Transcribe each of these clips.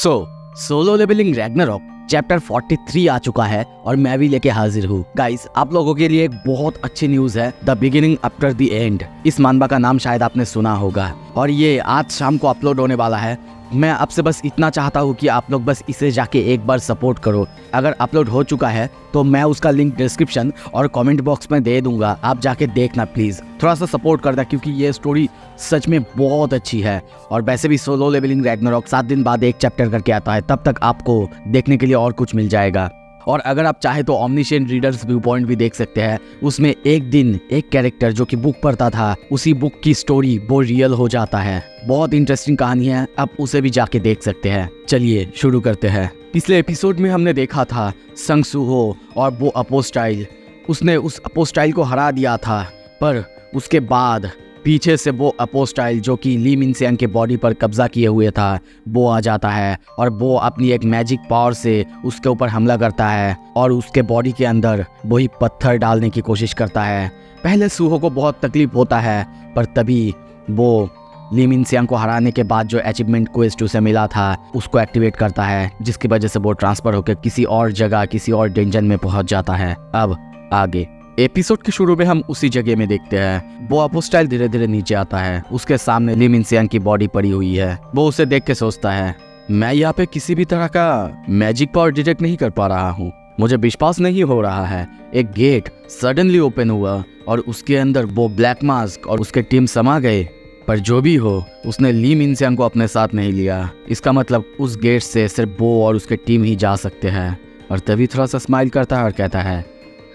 Solo levelling Ragnarok chapter 43 आ चुका है और मैं भी लेके हाजिर हूँ। गाइस, आप लोगों के लिए एक बहुत अच्छी न्यूज है, the beginning after the end. इस मानवा का नाम शायद आपने सुना होगा और ये आज शाम को अपलोड होने वाला है। मैं आपसे बस इतना चाहता हूँ कि आप लोग बस इसे जाके एक बार सपोर्ट करो। अगर अपलोड हो चुका है तो मैं उसका लिंक डिस्क्रिप्शन और कमेंट बॉक्स में दे दूंगा, आप जाके देखना प्लीज़। थोड़ा सा सपोर्ट करना क्योंकि ये स्टोरी सच में बहुत अच्छी है। और वैसे भी सोलो लेवलिंग रैग्नारॉक 7 दिन बाद एक चैप्टर करके आता है, तब तक आपको देखने के लिए और कुछ मिल जाएगा। और अगर आप चाहे तो ओमनिशिएंट रीडर्स व्यू पॉइंट भी देख सकते हैं। उसमें एक दिन एक कैरेक्टर जो कि बुक पढ़ता था, उसी बुक की स्टोरी वो रियल हो जाता है। बहुत इंटरेस्टिंग कहानी है, आप उसे भी जाके देख सकते हैं। चलिए शुरू करते हैं। पिछले एपिसोड में हमने देखा था संग सूहो और वो अपोस्टाइल, उसने उस अपोस्टाइल को हरा दिया था, पर उसके बाद पीछे से वो अपोस्टाइल जो कि ली मिनसेंग के बॉडी पर कब्जा किए हुए था, वो आ जाता है और वो अपनी एक मैजिक पावर से उसके ऊपर हमला करता है और उसके बॉडी के अंदर वही पत्थर डालने की कोशिश करता है। पहले सूहो को बहुत तकलीफ होता है, पर तभी वो ली मिनसेंग को हराने के बाद जो अचीवमेंट क्वेस्ट उसे मिला था उसको एक्टिवेट करता है, जिसकी वजह से वो ट्रांसफर होकर किसी और जगह, किसी और डेंजन में पहुंच जाता है। अब आगे एपिसोड के शुरू में हम उसी जगह में देखते हैं वो अपोस्टाइल धीरे धीरे नीचे आता है। उसके सामने ली मिनसेंग की बॉडी पड़ी हुई है। वो उसे देख के सोचता है, मैं यहाँ पे किसी भी तरह का मैजिक पावर डिटेक्ट नहीं कर पा रहा हूँ, मुझे विश्वास नहीं हो रहा है। एक गेट सडनली ओपन हुआ और उसके अंदर वो ब्लैक मास्क और उसके टीम समा गए, पर जो भी हो उसने ली मिनसेंग को अपने साथ नहीं लिया। इसका मतलब उस गेट से सिर्फ वो और उसके टीम ही जा सकते हैं। और तभी थोड़ा सा स्माइल करता है और कहता है,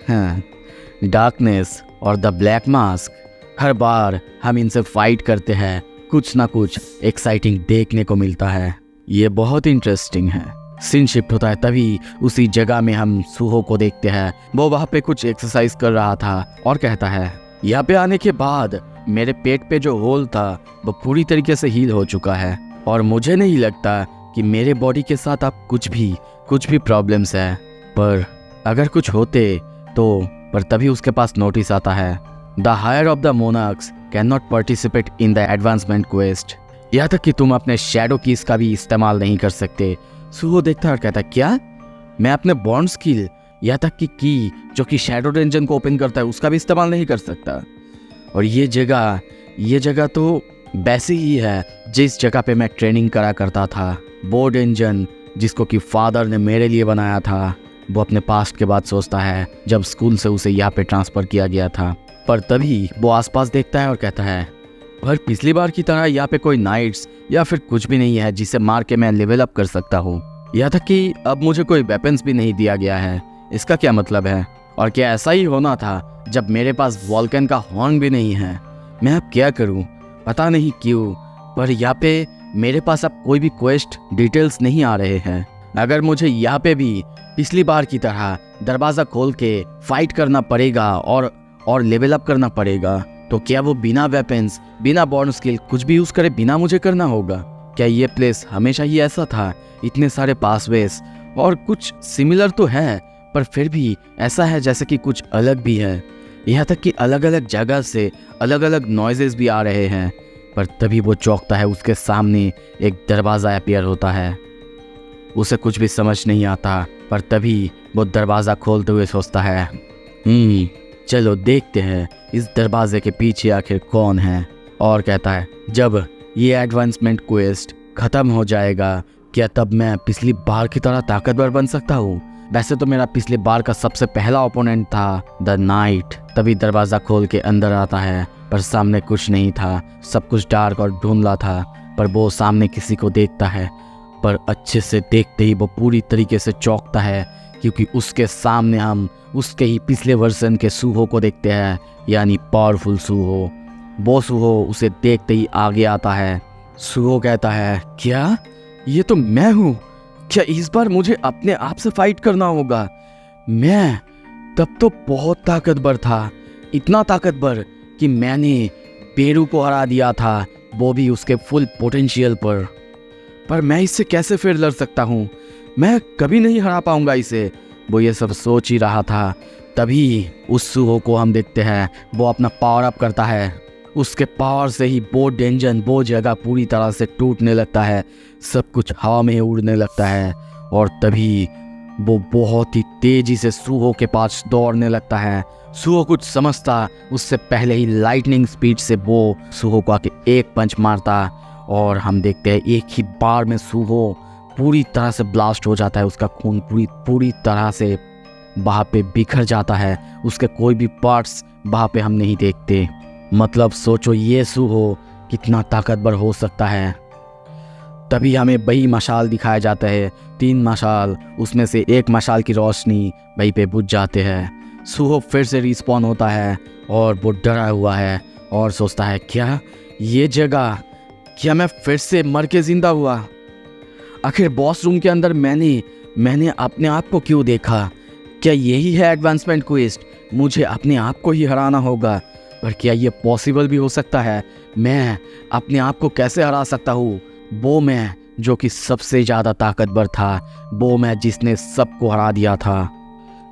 हाँ, डार्कनेस और द ब्लैक मास्क, हर बार हम इनसे फाइट करते हैं कुछ ना कुछ एक्साइटिंग देखने को मिलता है। ये बहुत इंटरेस्टिंग है। सीन शिफ्ट होता है, तभी उसी जगह में हम सूहो को देखते हैं। वो वहाँ पे कुछ एक्सरसाइज कर रहा था और कहता है, यहाँ पे आने के बाद मेरे पेट पे जो होल था वो पूरी तरीके से हील हो चुका है और मुझे नहीं लगता कि मेरे बॉडी के साथ अब कुछ भी प्रॉब्लम्स है, पर अगर कुछ होते तो। पर तभी उसके पास नोटिस आता है, the higher of the monarchs can not participate in the advancement quest. यहाँ तक कि तुम अपने शैडो कीज का भी इस्तेमाल नहीं कर सकते। सूहो देखता है और कहता है, क्या मैं अपने बॉन्ड स्किल, यहाँ तक कि की जो कि शैडो डेंजन को ओपन करता है उसका भी इस्तेमाल नहीं कर सकता? और ये जगह तो वैसी ही है जिस जगह पे मैं ट्रेनिंग करा करता था। वो डेंजन जिसको कि फादर ने मेरे लिए बनाया था। वो अपने पास्ट के बाद सोचता है जब स्कूल से उसे यहाँ पे ट्रांसफ़र किया गया था। पर तभी वो आसपास देखता है और कहता है, पर पिछली बार की तरह यहाँ पे कोई नाइट्स या फिर कुछ भी नहीं है जिसे मार के मैं लेवल अप कर सकता हूँ। यहाँ तक कि अब मुझे कोई वेपन्स भी नहीं दिया गया है। इसका क्या मतलब है? और क्या ऐसा ही होना था जब मेरे पास वॉल्कन का हॉर्न भी नहीं है? मैं अब क्या करूँ, पता नहीं क्यों, पर यहाँ पे मेरे पास अब कोई भी क्वेस्ट डिटेल्स नहीं आ रहे हैं। अगर मुझे यहाँ पे भी पिछली बार की तरह दरवाज़ा खोल के फाइट करना पड़ेगा और लेवल अप करना पड़ेगा, तो क्या वो बिना वेपन्स, बिना बॉन्ड स्किल कुछ भी यूज़ करे बिना मुझे करना होगा? क्या ये प्लेस हमेशा ही ऐसा था? इतने सारे पासवेज और कुछ सिमिलर तो है, पर फिर भी ऐसा है जैसे कि कुछ अलग भी है। यहाँ तक कि अलग अलग जगह से अलग अलग नॉइजेस भी आ रहे हैं। पर तभी वो चौंकता है, उसके सामने एक दरवाज़ा अपीयर होता है। उसे कुछ भी समझ नहीं आता, पर तभी वो दरवाज़ा खोलते हुए सोचता है, चलो देखते हैं इस दरवाजे के पीछे आखिर कौन है। और कहता है, जब ये एडवांसमेंट क्वेस्ट ख़त्म हो जाएगा क्या तब मैं पिछली बार की तरह ताकतवर बन सकता हूँ? वैसे तो मेरा पिछली बार का सबसे पहला ओपोनेंट था द नाइट। तभी दरवाज़ा खोल के अंदर आता है, पर सामने कुछ नहीं था, सब कुछ डार्क और धुंधला था। पर वो सामने किसी को देखता है, पर अच्छे से देखते ही वो पूरी तरीके से चौंकता है, क्योंकि उसके सामने हम उसके ही पिछले वर्जन के सूहो को देखते हैं, यानी पावरफुल सूहो। वो सूहो उसे देखते ही आगे आता है। सूहो कहता है, क्या ये तो मैं हूँ? क्या इस बार मुझे अपने आप से फाइट करना होगा? मैं तब तो बहुत ताकतवर था, इतना ताकतवर कि मैंने पेरू को हरा दिया था, वो भी उसके फुल पोटेंशियल पर मैं इससे कैसे फिर लड़ सकता हूँ? मैं कभी नहीं हरा पाऊंगा इसे। वो ये सब सोच ही रहा था, तभी उस सूहो को हम देखते हैं, वो अपना पावर अप करता है उसके पावर से ही वो डेंजन, वो जगह पूरी तरह से टूटने लगता है, सब कुछ हवा में उड़ने लगता है। और तभी वो बहुत ही तेजी से सूहो के पास दौड़ने लगता है। सूहो कुछ समझता उससे पहले ही लाइटनिंग स्पीड से वो सूहो को आके एक पंच मारता और हम देखते हैं एक ही बार में सूहो पूरी तरह से ब्लास्ट हो जाता है। उसका खून पूरी तरह से वहाँ पे बिखर जाता है। उसके कोई भी पार्ट्स वहाँ पे हम नहीं देखते। मतलब सोचो ये सूहो कितना ताकतवर हो सकता है। तभी हमें वही मशाल दिखाया जाता है, 3 मशाल, उसमें से एक मशाल की रोशनी वहीं पे बुझ जाते हैं। सूहो फिर से रिस्पॉन होता है और वो डरा हुआ है और सोचता है क्या ये जगह, क्या मैं फिर से मर के जिंदा हुआ? आखिर बॉस रूम के अंदर मैंने अपने आप को क्यों देखा? क्या यही है एडवांसमेंट क्वेस्ट? मुझे अपने आप को ही हराना होगा। पर क्या ये पॉसिबल भी हो सकता है? मैं अपने आप को कैसे हरा सकता हूँ? वो मैं जो कि सबसे ज़्यादा ताकतवर था, वो मैं जिसने सबको हरा दिया था।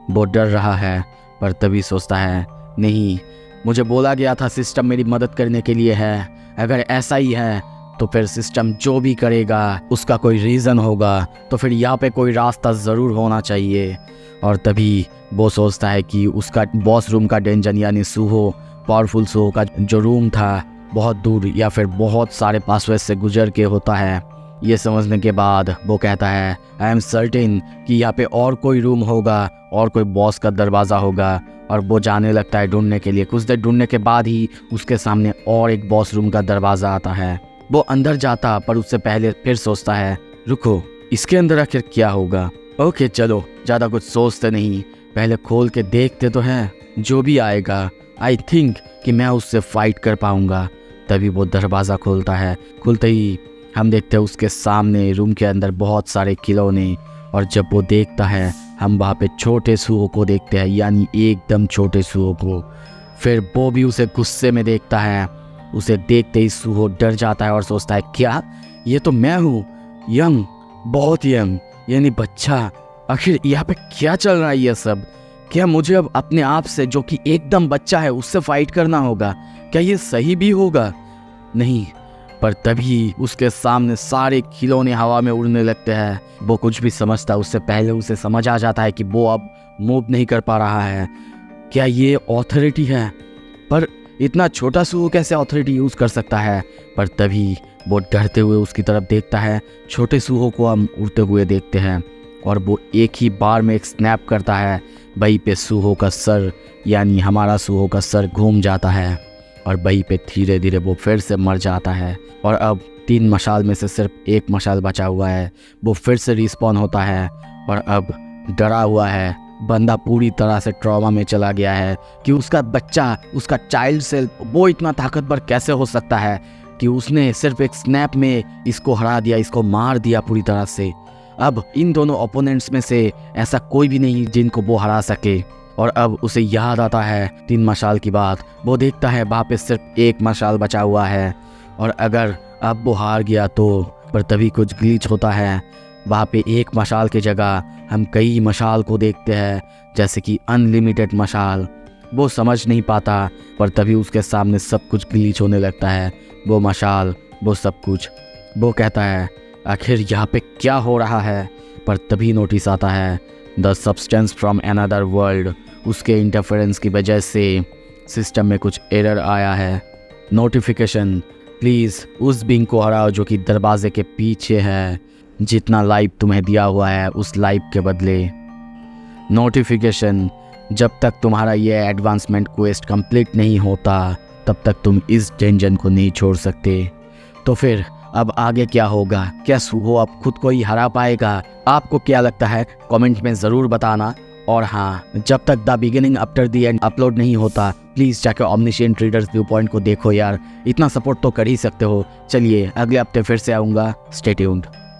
वो डर रहा है पर तभी सोचता है नहीं, मुझे बोला गया था सिस्टम मेरी मदद करने के लिए है। अगर ऐसा ही है तो फिर सिस्टम जो भी करेगा उसका कोई रीज़न होगा, तो फिर यहाँ पे कोई रास्ता ज़रूर होना चाहिए। और तभी वो सोचता है कि उसका बॉस रूम का डेंजन यानी सूहो, पावरफुल सूहो का जो रूम था बहुत दूर या फिर बहुत सारे पासवर्ड से गुजर के होता है। ये समझने के बाद वो कहता है आई एम सर्टेन कि यहाँ पे और कोई रूम होगा और कोई बॉस का दरवाज़ा होगा। और वो जाने लगता है ढूंढने के लिए। कुछ देर ढूंढने के बाद ही उसके सामने और एक बॉस रूम का दरवाज़ा आता है। वो अंदर जाता पर उससे पहले फिर सोचता है रुको, इसके अंदर आखिर क्या होगा? ओके चलो, ज़्यादा कुछ सोचते नहीं, पहले खोल के देखते तो हैं, जो भी आएगा आई थिंक कि मैं उससे फाइट कर पाऊँगा। तभी वो दरवाज़ा खोलता है। खुलते ही हम देखते हैं उसके सामने रूम के अंदर बहुत सारे खिलौने। और जब वो देखता है हम वहाँ पे छोटे सूहो को देखते हैं, यानी एकदम छोटे सूहो को। फिर वो भी उसे गुस्से में देखता है। उसे देखते ही सूहो डर जाता है और सोचता है क्या ये तो मैं हूँ, यंग, बहुत यंग, यानी बच्चा। आखिर यहाँ पे क्या चल रहा है ये सब? क्या मुझे अब अपने आप से जो कि एकदम बच्चा है उससे फाइट करना होगा? क्या ये सही भी होगा? नहीं। पर तभी उसके सामने सारे खिलौने हवा में उड़ने लगते हैं। वो कुछ भी समझता उससे पहले उसे समझ आ जाता है कि वो अब मूव नहीं कर पा रहा है। क्या ये ऑथोरिटी है? पर इतना छोटा सूहो कैसे ऑथोरिटी यूज़ कर सकता है? पर तभी वो डरते हुए उसकी तरफ देखता है। छोटे सूहो को हम उड़ते हुए देखते हैं और वो एक ही बार में एक स्नैप करता है। वहीं पे सूहो का सर यानी हमारा सूहो का सर घूम जाता है और वहीं पे धीरे धीरे वो फिर से मर जाता है। और अब 3 मशाल में से सिर्फ एक मशाल बचा हुआ है। वो फिर से रिस्पॉन होता है और अब डरा हुआ है। बंदा पूरी तरह से ट्रॉमा में चला गया है कि उसका बच्चा, उसका चाइल्ड सेल्फ वो इतना ताकतवर कैसे हो सकता है कि उसने सिर्फ एक स्नैप में इसको हरा दिया, इसको मार दिया पूरी तरह से। अब इन दोनों ओपोनेंट्स में से ऐसा कोई भी नहीं जिनको वो हरा सके। और अब उसे याद आता है 3 मशाल की बात। वो देखता है वहाँ पे सिर्फ एक मशाल बचा हुआ है और अगर अब वो हार गया तो। पर तभी कुछ ग्लिच होता है। वहाँ पे एक मशाल की जगह हम कई मशाल को देखते हैं, जैसे कि अनलिमिटेड मशाल। वो समझ नहीं पाता पर तभी उसके सामने सब कुछ ग्लिच होने लगता है। वो मशाल, वो सब कुछ। वो कहता है आखिर यहाँ पे क्या हो रहा है? पर तभी नोटिस आता है the substance from another world. उसके इंटरफेरेंस की वजह से सिस्टम में कुछ एरर आया है। नोटिफिकेशन, प्लीज़ उस बिंग को हराओ जो कि दरवाजे के पीछे है। जितना लाइफ तुम्हें दिया हुआ है उस लाइफ के बदले। नोटिफिकेशन, जब तक तुम्हारा ये एडवांसमेंट क्वेस्ट कंप्लीट नहीं होता तब तक तुम इस डेंजन को नहीं छोड़ सकते। तो फिर अब आगे क्या होगा? क्या सूहो अब खुद को ही हरा पाएगा? आपको क्या लगता है कमेंट में ज़रूर बताना। और हाँ, जब तक the beginning after the end upload नहीं होता प्लीज़ जाकर ओमनिशिएंट रीडर्स व्यू पॉइंट को देखो यार। इतना सपोर्ट तो कर ही सकते हो। चलिए अगले हफ्ते फिर से आऊँगा। Stay tuned.